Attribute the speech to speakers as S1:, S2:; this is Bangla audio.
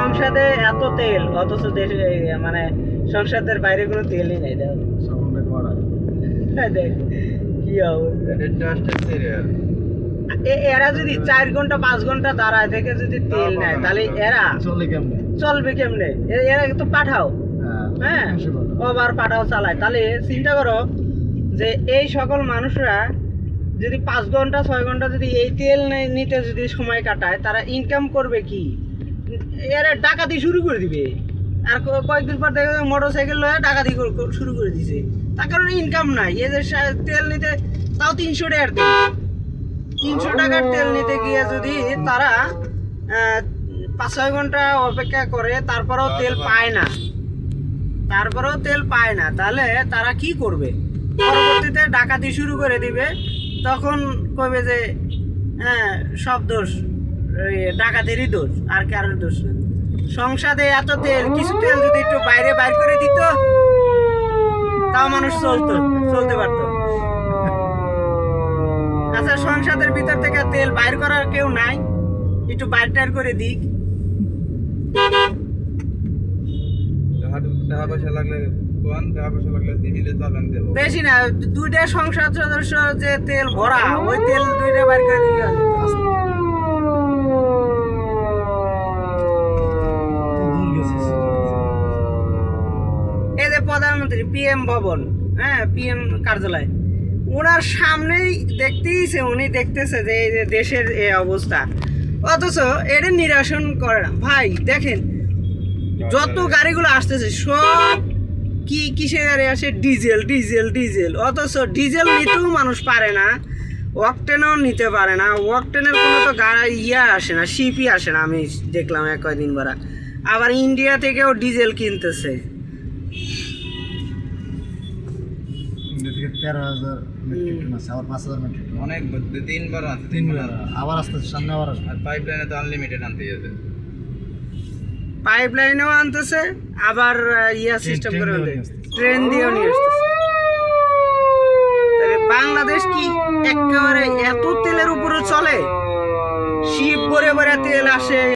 S1: সংসদে এত তেল, অথচ দেশে মানে সংসদের বাইরে কোনো তেলই নেই। দেখ কি অবস্থা। এরা যদি 4 ঘন্টা 5 ঘন্টা দাঁড়ায় থেকে যদি তেল নেয়, তাহলে এরা চলবে কেমনে? এরা তো পাঠাও, হ্যাঁ ওভার পাঠাও চালায়। তাহলে চিন্তা করো যে এই সকল মানুষরা যদি 5 ঘন্টা 6 ঘন্টা যদি এই তেল নিতে যদি সময় কাটায়, তারা ইনকাম করবে কি? এরা ডাকাতি শুরু করে দিবে। আর কয়েকদিন পর দেখবে মোটর সাইকেল লয়ে ডাকাতি শুরু করে দিছে। তার কারণে ইনকাম নাই। এদের তেল নিতে তাও 300 টাকার তেল, 300 টাকার তেল নিতে গিয়ে যদি তারা 5-6 ঘন্টা অপেক্ষা করে, তারপরেও তেল পায় না, তাহলে তারা কি করবে? পরবর্তীতে ডাকাতি শুরু করে দিবে। তখন কবে যে হ্যাঁ সব দোষ ডাকাতেরই দোষ, আর কারোর দোষ না। সংসদে এত তেল, কিছু তেল যদি একটু বাইরে বাইর করে দিত, তাও মানুষ চলতে পারতো। আচ্ছা, সংসদের ভিতর থেকে তেল বাইর করার কেউ নাই, একটু বাইর টাইর করে দিক। বেশি না, 2টা সংসদ সদস্য যে তেল ভরা, ওই তেল 2টা বাইর করে দিলে এই যে প্রধানমন্ত্রী পিএম ভবন, হ্যাঁ পিএম কার্যালয়, ওনার সামনেই উনি দেখতেছে যে এই যে দেশের এই অবস্থা, অথচ এটা নিরসন করে না। ভাই দেখেন, যত গাড়িগুলো আসতেছে সব কিসের গাড়ি আসে? ডিজেল। অথচ ডিজেল নিতেও মানুষ পারে না, ওয়াকটেনও নিতে পারে না। ওয়াকটেনের কোনো তো গাড়ি আসে না, শিপই আসে না। আমি দেখলাম কয়েকদিন ভরা। আবার ইন্ডিয়া থেকেও ডিজেল কিনতেছে।
S2: 13,000 মেট্রিক টন আছে, আবার 5,000 মেট্রিক টন,
S3: অনেক 3বার আছে,
S2: 3বার আবার আসতেছে, সামনে আবার আসবে।
S3: আর পাইপলাইনে তো আনলিমিটেড আনতে যাবে,
S1: পাইপলাইনেও আনতেছে, আবার সিস্টেম করে ট্রেন দিয়েও নিয়ে আসতেছে। তাহলে বাংলাদেশ কি একেবারে এত তেলের উপরে চলে? শিপ ভরে ভরে তেল আসে।